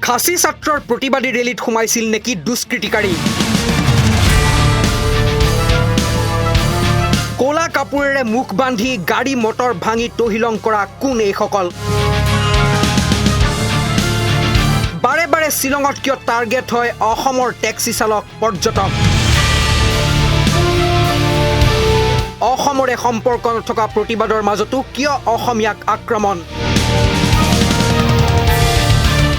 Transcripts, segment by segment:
খাচী ছাত্ৰৰ প্ৰতিবাদী ৰেলীত সোমাইছিল নেকি দুষ্কৃতিকাৰী কোলা কাপোৰেৰে মুখ বান্ধি গাড়ী মটৰ ভাঙি তহিলং কৰা কোন এইসকল বাৰে বাৰে শিলঙত কিয় টাৰ্গেট হয় অসমৰ টেক্সি চালক পৰ্যটক অসমৰে সম্পৰ্ক নথকা প্ৰতিবাদৰ মাজতো কিয় অসমীয়াক আক্ৰমণ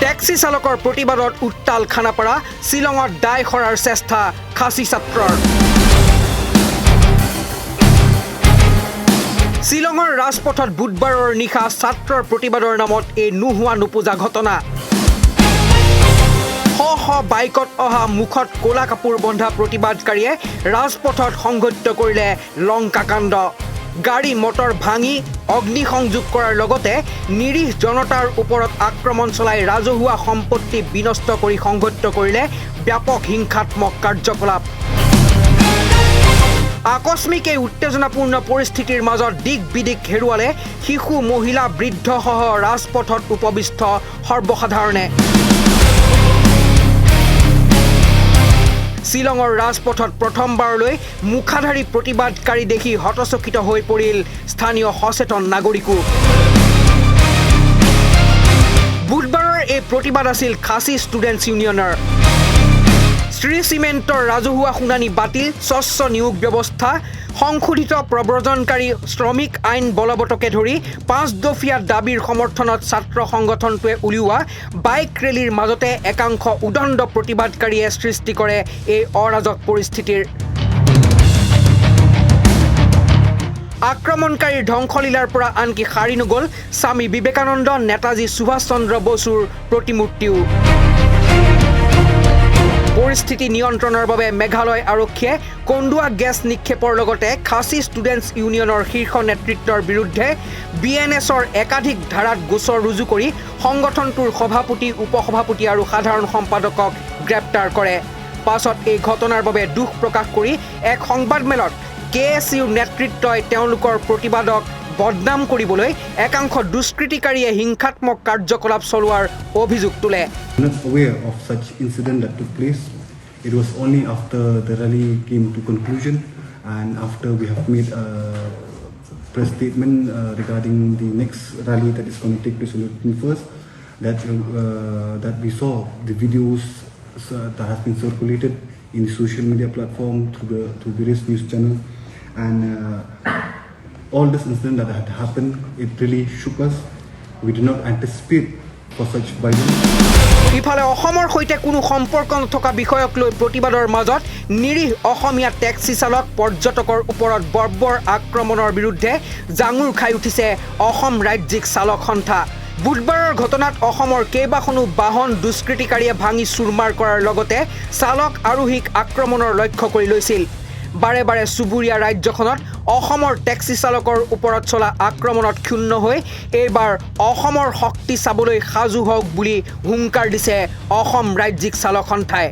টেক্সি চালকৰ প্ৰতিবাদত উত্তাল খানাপাৰা শিলঙত দায় সৰাৰ চেষ্টা খাচী ছাত্ৰৰ শিলঙৰ ৰাজপথত বুধবাৰৰ নিশা ছাত্ৰৰ প্ৰতিবাদৰ নামত এই নোহোৱা নোপোজা ঘটনা বাইকত অহা মুখত কোলা কাপোৰ বন্ধা প্ৰতিবাদকাৰীয়ে ৰাজপথত সংঘটিত কৰিলে লংকাকাণ্ড গাড়ী মটৰ ভাঙি অগ্নিসংযোগ কৰাৰ লগতে নিৰীহ জনতাৰ ওপৰত আক্ৰমণ চলাই ৰাজহুৱা সম্পত্তি বিনষ্ট কৰি সংঘটিত কৰিলে ব্যাপক হিংসাত্মক কাৰ্যকলাপ আকস্মিক এই উত্তেজনাপূৰ্ণ পৰিস্থিতিৰ মাজত দিক বিদিক হেৰুৱালে শিশু মহিলা বৃদ্ধসহ ৰাজপথত উপবিষ্ট সৰ্বসাধাৰণে শিলঙৰ ৰাজপথত প্ৰথমবাৰলৈ মুখাধাৰী প্ৰতিবাদকাৰী দেখি হতচকিত হৈ পৰিল স্থানীয় সচেতন নাগৰিকো বুধবাৰৰ এই প্ৰতিবাদ আছিল খাচী ষ্টুডেণ্টছ ইউনিয়নৰ শ্ৰী চিমেণ্টৰ ৰাজহুৱা শুনানি বাতিল স্বচ্ছ নিয়োগ ব্যৱস্থা সংশোধিত প্ৰব্ৰজনকাৰী শ্ৰমিক আইন বলবৎকে ধৰি 5 দফীয়া দাবীৰ সমৰ্থনত ছাত্ৰ সংগঠনটোৱে উলিওৱা বাইক ৰেলীৰ মাজতে একাংশ উদণ্ড প্ৰতিবাদকাৰীয়ে সৃষ্টি কৰে এই অৰাজক পৰিস্থিতিৰ আক্ৰমণকাৰীৰ ধ্বংসলীলাৰ পৰা আনকি সাৰি নগ'ল স্বামী বিবেকানন্দ নেতাজী সুভাষ চন্দ্ৰ বসুৰ প্ৰতিমূৰ্তিও পৰিস্থিতি নিয়ন্ত্ৰণৰ বাবে মেঘালয় আৰক্ষীয়ে কন্দুৱা গেছ নিক্ষেপৰ লগতে খাচী ষ্টুডেণ্টছ ইউনিয়নৰ শীৰ্ষ নেতৃত্বৰ বিৰুদ্ধে বিএনএছৰ একাধিক ধাৰাত গোচৰ ৰুজু কৰি সংগঠনটোৰ সভাপতি উপসভাপতি আৰু সাধাৰণ সম্পাদকক গ্ৰেপ্তাৰ কৰে পাছত এই ঘটনাৰ বাবে দুখ প্ৰকাশ কৰি এক সংবাদমেলত কেএছইউৰ নেতৃত্বই তেওঁলোকৰ প্ৰতিবাদক বদনাম কৰিবলৈ একাংশ দুষ্কৃতিকাৰীয়ে হিংসাত্মক কাৰ্যকলাপ চলোৱাৰ অভিযোগ তোলে Not aware of such incident that took place. It was only after the rally came to conclusion and after we have made a press statement regarding the next rally that is going to take place on the 21st that we saw the videos that have been circulated in the social media platform through various news channels and all this incident that had happened, it really shook us. We did not anticipate for such violence. ইফালে অসমৰ সৈতে কোনো সম্পৰ্ক নথকা বিষয়ক লৈ প্ৰতিবাদৰ মাজত নিৰীহ অসমীয়া টেক্সি চালক পৰ্যটকৰ ওপৰত বৰ্বৰ আক্ৰমণৰ বিৰুদ্ধে জাঙুৰ খাই উঠিছে অসম ৰাজ্যিক চালক সন্থা বুধবাৰৰ ঘটনাত অসমৰ কেইবাখনো বাহন দুষ্কৃতিকাৰীয়ে ভাঙি চুৰমাৰ কৰাৰ লগতে চালক আৰোহীক আক্ৰমণৰ লক্ষ্য কৰি লৈছিল বাৰে বাৰে চুবুৰীয়া ৰাজ্যখনত অসমৰ টেক্সি চালকৰ ওপৰত চলা আক্ৰমণত ক্ষুণ্ণ হৈ এইবাৰ অসমৰ শক্তি চাবলৈ সাজু হওক বুলি হুংকাৰ দিছে অসম ৰাজ্যিক চালক সন্থাই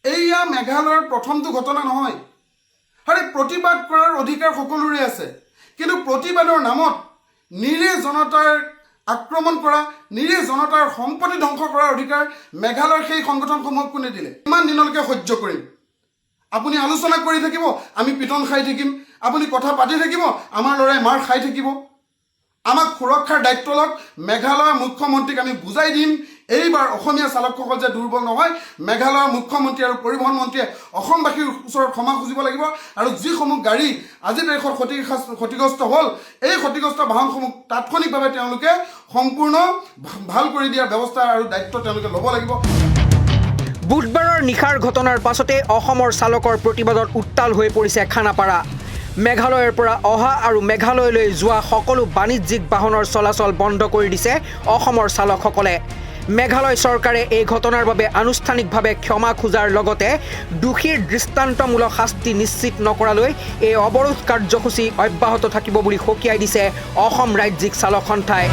এইয়া মেঘালয়ৰ প্ৰথমটো ঘটনা নহয় আৰে প্ৰতিবাদ কৰাৰ অধিকাৰ সকলোৰে আছে কিন্তু প্ৰতিবাদৰ নামত নিৰীহ জনতাৰ আক্ৰমণ কৰা নিৰীহ জনতাৰ সম্পত্তি ধ্বংস কৰাৰ অধিকাৰ মেঘালয়ৰ সেই সংগঠনসমূহক কোনে দিলে ইমান দিনলৈকে সহ্য কৰিম আপুনি আলোচনা কৰি থাকিব আমি পিটন খাই থাকিম আপুনি কথা পাতি থাকিব আমাৰ লৰাই মাৰ খাই থাকিব আমাক সুৰক্ষাৰ দায়িত্ব লওক মেঘালয়ৰ মুখ্যমন্ত্ৰীক আমি বুজাই দিম এইবাৰ অসমীয়া চালকসকল যে দুৰ্বল নহয় মেঘালয়ৰ মুখ্যমন্ত্ৰী আৰু পৰিবহণ মন্ত্ৰীয়ে অসমবাসীৰ ওচৰত ক্ষমা খুজিব লাগিব আৰু যিসমূহ গাড়ী আজি তাৰিখত ক্ষতিগ্ৰস্ত হ'ল এই ক্ষতিগ্ৰস্ত বাহনসমূহ তাৎক্ষণিকভাৱে তেওঁলোকে সম্পূৰ্ণ ভাল কৰি দিয়াৰ ব্যৱস্থা আৰু দায়িত্ব তেওঁলোকে ল'ব লাগিব বুধবাৰৰ নিশাৰ ঘটনাৰ পাছতে অসমৰ চালকৰ প্ৰতিবাদত উত্তাল হৈ পৰিছে খানাপাৰা মেঘালয়ৰ পৰা অহা আৰু মেঘালয়লৈ যোৱা সকলো বাণিজ্যিক বাহনৰ চলাচল বন্ধ কৰি দিছে অসমৰ চালকসকলে মেঘালয় চৰকাৰে এই ঘটনাৰ বাবে আনুষ্ঠানিকভাৱে ক্ষমা খোজাৰ লগতে দোষীৰ দৃষ্টান্তমূলক শাস্তি নিশ্চিত নকৰালৈ এই অৱৰোধ কাৰ্যসূচী অব্যাহত থাকিব বুলি সকীয়াই দিছে অসম ৰাজ্যিক চালক সন্থাই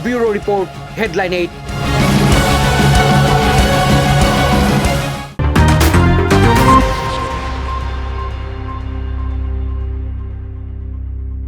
ব্যুৰো ৰিপৰ্ট হেডলাইন 8